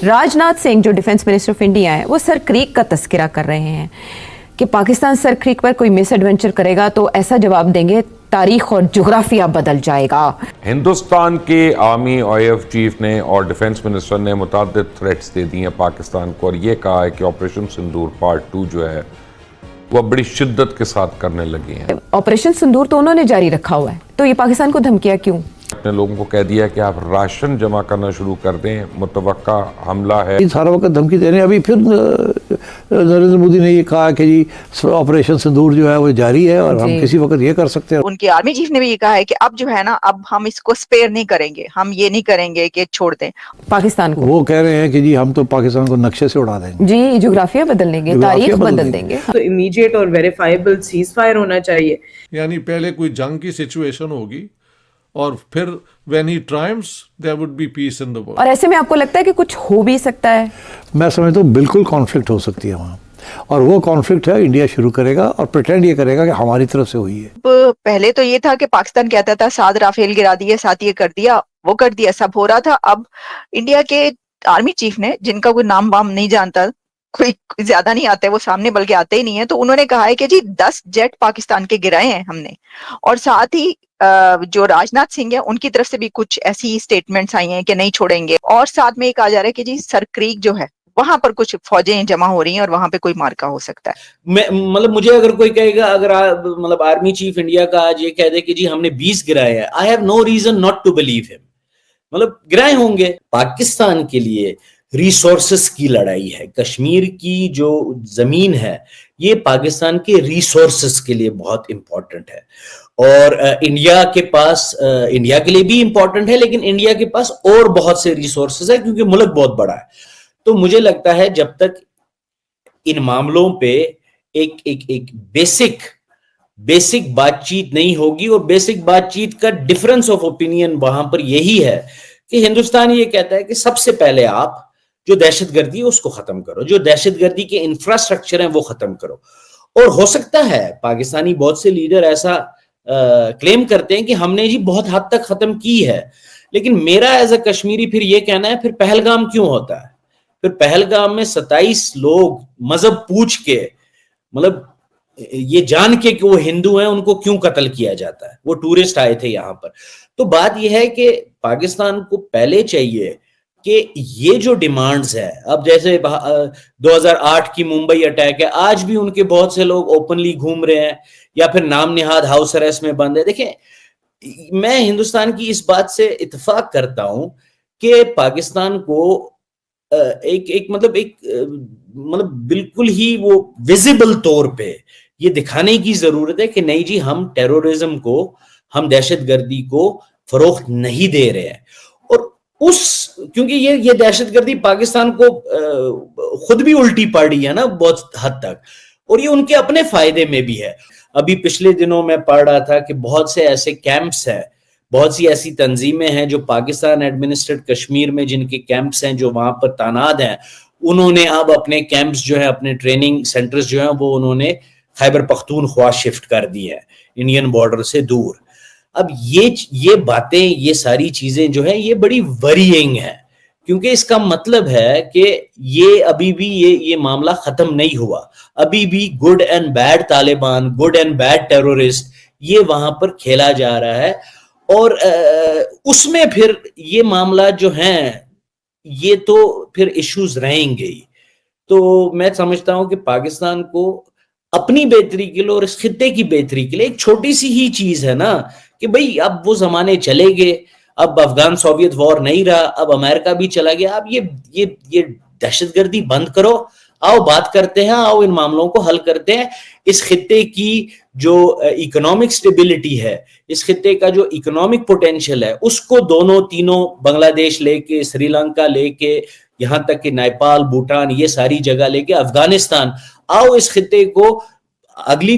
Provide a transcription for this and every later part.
راج ناتھ سنگھ جو defence minister of India ہے وہ سر کریک کا تذکرہ کر رہے ہیں کہ پاکستان سر کریک پر کوئی مس ایڈونچر کرے گا تو ایسا جواب دیں گے تاریخ اور جغرافیہ بدل جائے گا. ہندوستان کے آرمی IAF چیف نے اور ڈیفنس منسٹر نے متعدد تھریٹس دے دی ہیں پاکستان کو، اور یہ کہا ہے کہ آپریشن سندور پارٹ 2 جو ہے وہ بڑی شدت کے ساتھ کرنے لگے ہیں. آپریشن سندور تو انہوں نے جاری رکھا ہوا ہے، تو یہ پاکستان کو دھمکیاں کیوں؟ اپنے لوگوں کو کہہ دیا کہ آپ راشن جمع کرنا شروع کر دیں، متوقع حملہ ہے. سارا وقت دھمکی دے رہے ہیں. ابھی پھر نریندر مودی نے یہ کہا کہ جی آپریشن سندور جو ہے وہ جاری ہے اور ہم کسی وقت یہ کر سکتے ہیں. ان کے آرمی چیف نے بھی یہ کہا ہے کہ اب جو ہے نا، اب ہم اس کو سپیئر نہیں کریں گے، ہم یہ نہیں کریں گے کہ چھوڑ دیں پاکستان کو. وہ کہہ رہے ہیں کہ جی ہم تو پاکستان کو نقشے سے اڑا دیں گے. جی جغرافیہ بدل دیں گے، تاریخ بدل دیں گے. تو امیڈیٹ اور ویریفائبل سیز فائر ہونا چاہیے. یعنی پہلے کوئی جنگ کی سچویشن ہوگی اور پھر when he triumphs there would be peace in the world. اور ایسے میں آپ کو لگتا ہے کہ کچھ ہو بھی سکتا ہے؟ میں سمجھتا ہوں بالکل کانفلکٹ ہو سکتی ہے وہاں، اور وہ کانفلکٹ ہے انڈیا شروع کرے گا اور پریٹینڈ یہ کرے گا کہ ہماری طرف سے ہوئی ہے. پہلے تو یہ تھا کہ پاکستان کہتا تھا 7 رافیل گرا دیے، 7 یہ کر دیا، وہ کر دیا، سب ہو رہا تھا. اب انڈیا کے آرمی چیف نے، جن کا کوئی نام وام نہیں جانتا، کوئی زیادہ نہیں آتے وہ سامنے، بلکہ آتے ہی نہیں ہیں، تو انہوں نے کہا ہے کہ جی 10 جیٹ پاکستان کے گرائے ہیں ہم نے. اور ساتھ ہی جو راج ناتھ سنگھ ہے ان کی طرف سے بھی کچھ ایسی سٹیٹمنٹس آئی ہیں کہ نہیں چھوڑیں گے. اور ساتھ میں یہ کہا جا رہا ہے کہ جی سر کریک جو ہے وہاں پر کچھ فوجیں جمع ہو رہی ہیں اور وہاں پہ کوئی مارکا ہو سکتا ہے. مطلب مجھے اگر کوئی کہے گا، اگر مطلب آرمی چیف انڈیا کا آج یہ کہہ دے کہ جی ہم نے 20 گرائے ہیں، I have no reason not to believe him. مطلب گرائے ہوں گے. پاکستان کے لیے ریسورسز کی لڑائی ہے. کشمیر کی جو زمین ہے یہ پاکستان کے ریسورسز کے لیے بہت امپورٹنٹ ہے، اور انڈیا کے پاس، انڈیا کے لیے بھی امپورٹنٹ ہے، لیکن انڈیا کے پاس اور بہت سے ریسورسز ہے کیونکہ ملک بہت بڑا ہے. تو مجھے لگتا ہے جب تک ان معاملوں پہ ایک بیسک بات چیت نہیں ہوگی، اور بیسک بات چیت کا ڈفرنس آف اوپینین وہاں پر یہی ہے کہ ہندوستان یہ کہتا ہے کہ سب سے پہلے آپ جو دہشت گردی ہے اس کو ختم کرو، جو دہشت گردی کے انفراسٹرکچر ہیں وہ ختم کرو. اور ہو سکتا ہے پاکستانی بہت سے لیڈر ایسا کلیم کرتے ہیں کہ ہم نے جی بہت حد تک ختم کی ہے، لیکن میرا ایز اے کشمیری پھر یہ کہنا ہے، پھر پہلگام کیوں ہوتا ہے؟ پھر پہلگام میں 27 لوگ مذہب پوچھ کے، مطلب یہ جان کے کہ وہ ہندو ہیں، ان کو کیوں قتل کیا جاتا ہے؟ وہ ٹورسٹ آئے تھے یہاں پر. تو بات یہ ہے کہ پاکستان کو پہلے چاہیے کہ یہ جو ڈیمانڈز ہے، اب جیسے 2008 کی ممبئی اٹیک ہے، آج بھی ان کے بہت سے لوگ اوپنلی گھوم رہے ہیں یا پھر نام نہاد ہاؤس اریسٹ میں بند ہے. دیکھیں، میں ہندوستان کی اس بات سے اتفاق کرتا ہوں کہ پاکستان کو ایک بالکل ہی وہ ویزیبل طور پہ یہ دکھانے کی ضرورت ہے کہ نہیں جی ہم ٹیرورزم کو، ہم دہشت گردی کو فروخت نہیں دے رہے ہیں. اور کیونکہ یہ دہشت گردی پاکستان کو خود بھی الٹی پڑی ہے نا بہت حد تک، اور یہ ان کے اپنے فائدے میں بھی ہے. ابھی پچھلے دنوں میں پڑھ رہا تھا کہ بہت سے ایسے کیمپس ہیں، بہت سی ایسی تنظیمیں ہیں جو پاکستان ایڈمنسٹریٹ کشمیر میں جن کے کیمپس ہیں، جو وہاں پر تعینات ہیں، انہوں نے اب اپنے کیمپس جو ہیں، اپنے ٹریننگ سینٹرز جو ہیں، وہ انہوں نے خیبر پختونخوا شفٹ کر دی ہے، انڈین بارڈر سے دور. اب یہ باتیں، یہ ساری چیزیں جو ہیں یہ بڑی ورینگ ہیں، کیونکہ اس کا مطلب ہے کہ یہ ابھی بھی یہ معاملہ ختم نہیں ہوا. ابھی بھی good and bad Taliban, good and bad terrorist, یہ وہاں پر کھیلا جا رہا ہے. اور اس میں پھر یہ معاملات جو ہیں یہ تو پھر ایشوز رہیں گے. تو میں سمجھتا ہوں کہ پاکستان کو اپنی بہتری کے لیے اور اس خطے کی بہتری کے لیے ایک چھوٹی سی ہی چیز ہے نا کہ بھئی اب وہ زمانے چلے گئے، اب افغان سوویت وار نہیں رہا، اب امریکہ بھی چلا گیا، اب یہ دہشت گردی بند کرو، آؤ بات کرتے ہیں، آؤ ان معاملوں کو حل کرتے ہیں. اس خطے کی جو اکنامک سٹیبلٹی ہے، اس خطے کا جو اکنامک پوٹینشل ہے، اس کو دونوں تینوں، بنگلہ دیش لے کے، سری لنکا لے کے، یہاں تک کہ نیپال، بھوٹان، یہ ساری جگہ لے کے افغانستان، آؤ اس خطے کو اگلی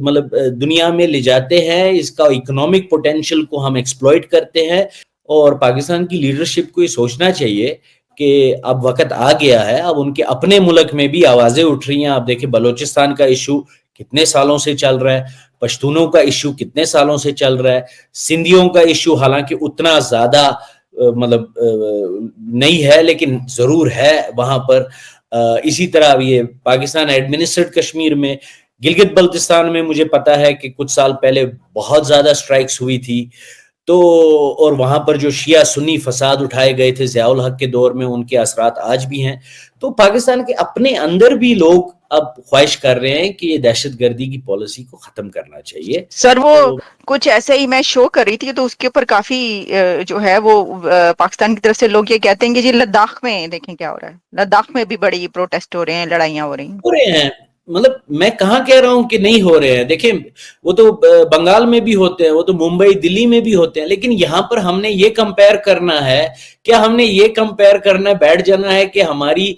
مطلب دنیا میں لے جاتے ہیں. اس کا اکنامک پوٹینشل کو ہم ایکسپلوئٹ کرتے ہیں. اور پاکستان کی لیڈرشپ کو یہ سوچنا چاہیے کہ اب وقت آ گیا ہے، اب ان کے اپنے ملک میں بھی آوازیں اٹھ رہی ہیں. آپ دیکھیں بلوچستان کا ایشو کتنے سالوں سے چل رہا ہے، پشتونوں کا ایشو کتنے سالوں سے چل رہا ہے، سندھیوں کا ایشو حالانکہ اتنا زیادہ مطلب نہیں ہے لیکن ضرور ہے وہاں پر. اسی طرح یہ پاکستان ایڈمنسٹرڈ کشمیر میں گلگت بلتستان میں مجھے پتا ہے کہ کچھ سال پہلے بہت زیادہ سٹرائکس ہوئی تھی تو اور وہاں پر جو شیعہ سنی فساد اٹھائے گئے تھے ضیاء الحق کے دور میں ان کے اثرات آج بھی ہیں. تو پاکستان کے اپنے اندر بھی لوگ اب خواہش کر رہے ہیں کہ یہ دہشت گردی کی پالیسی کو ختم کرنا چاہیے. سر وہ کچھ ایسے ہی میں شو کر رہی تھی تو اس کے اوپر کافی جو ہے وہ پاکستان کی طرف سے لوگ یہ کہتے ہیں کہ جی لداخ میں دیکھیں کیا ہو رہا ہے، لداخ میں بھی بڑی پروٹیسٹ ہو رہے ہیں، لڑائیاں ہو رہی ہیں. مطلب میں کہاں کہہ رہا ہوں کہ نہیں ہو رہے ہیں، دیکھیں وہ تو بنگال میں بھی ہوتے ہیں، وہ تو ممبئی دلی میں بھی ہوتے ہیں، لیکن یہاں پر ہم نے یہ کمپیئر کرنا ہے، کیا ہم نے یہ کمپیئر کرنا ہے، بیٹھ جانا ہے کہ ہماری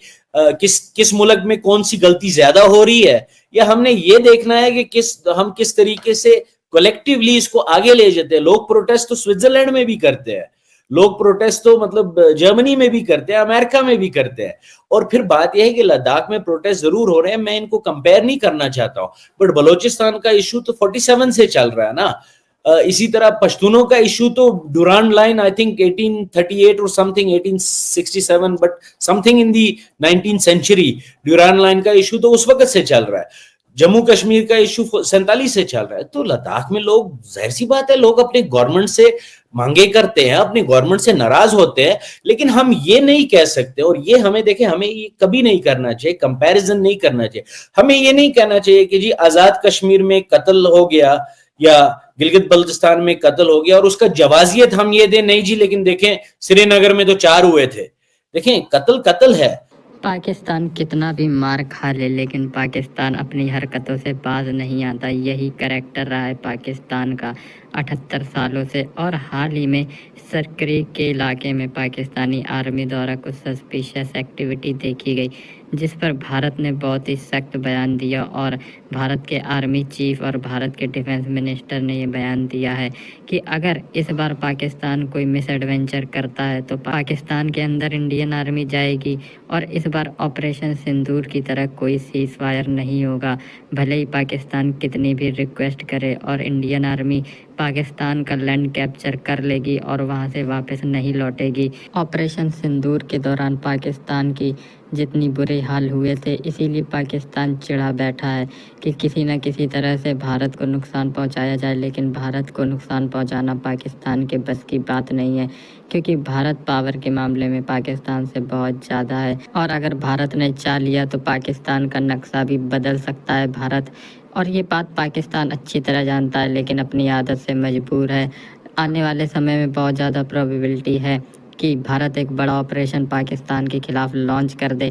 کس ملک میں کون سی غلطی زیادہ ہو رہی ہے، یا ہم نے یہ دیکھنا ہے کہ ہم کس طریقے سے کولیکٹیولی اس کو آگے لے جاتے ہیں. لوگ پروٹیسٹ تو سوئٹزرلینڈ میں بھی کرتے ہیں، لوگ پروٹیسٹ تو مطلب جرمنی میں بھی کرتے ہیں، امریکہ میں بھی کرتے ہیں. اور پھر بات یہ ہے کہ لداخ میں پروٹیسٹ ضرور ہو رہے ہیں، میں ان کو کمپیئر نہیں کرنا چاہتا ہوں، بٹ بلوچستان کا ایشو تو 47 سے چل رہا ہے نا. اسی طرح پشتونوں کا ایشو تو ڈورانڈ لائن آئی تھنک 1838 اور something 1867 but something in the 19th century Durand line کا ایشو تو اس وقت سے چل رہا ہے. جموں کشمیر کا ایشو 47 سے چل رہا ہے. تو لداخ میں لوگ ظاہر سی بات ہے لوگ اپنے گورنمنٹ سے مانگے کرتے ہیں، اپنی گورنمنٹ سے ناراض ہوتے ہیں، لیکن ہم یہ نہیں کہہ سکتے، اور یہ ہمیں دیکھیں ہمیں یہ کبھی نہیں کرنا چاہیے، کمپیریزن نہیں کرنا چاہیے. ہمیں یہ نہیں کہنا چاہیے کہ جی آزاد کشمیر میں قتل ہو گیا یا گلگت بلتستان میں قتل ہو گیا اور اس کا جوازیت ہم یہ دیں، نہیں جی لیکن دیکھیں سری نگر میں تو 4 ہوئے تھے. دیکھیں قتل ہے. پاکستان کتنا بھی مار کھا لے لیکن پاکستان اپنی حرکتوں سے باز نہیں آتا. یہی کریکٹر رہا ہے پاکستان کا 78 سالوں سے. اور حال ہی میں سر کریک کے علاقے میں پاکستانی آرمی دوارا کچھ سسپیشس ایکٹیویٹی دیکھی گئی جس پر بھارت نے بہت ہی سخت بیان دیا، اور بھارت کے آرمی چیف اور بھارت کے ڈیفنس منسٹر نے یہ بیان دیا ہے کہ اگر اس بار پاکستان کوئی مس ایڈونچر کرتا ہے تو پاکستان کے اندر انڈین آرمی جائے گی، اور اس بار آپریشن سندور کی طرح کوئی سیز فائر نہیں ہوگا. بھلے ہی پاکستان کتنی بھی ریکویسٹ کرے اور انڈین آرمی پاکستان کا لینڈ کیپچر کر لے گی اور وہاں سے واپس نہیں لوٹے گی. آپریشن سندور کے دوران پاکستان کی جتنی برے حال ہوئے تھے، اسی لیے پاکستان چڑھا بیٹھا ہے کہ کسی نہ کسی طرح سے بھارت کو نقصان پہنچایا جائے، لیکن بھارت کو نقصان پہنچانا پاکستان کے بس کی بات نہیں ہے، کیونکہ بھارت پاور کے معاملے میں پاکستان سے بہت زیادہ ہے، اور اگر بھارت نے چاہ لیا تو پاکستان کا نقشہ بھی بدل سکتا ہے بھارت. اور یہ بات پاکستان اچھی طرح جانتا ہے لیکن اپنی عادت سے مجبور ہے. آنے والے سمے میں بہت زیادہ پروبیبلٹی ہے کہ بھارت ایک بڑا آپریشن پاکستان کے خلاف لانچ کر دے.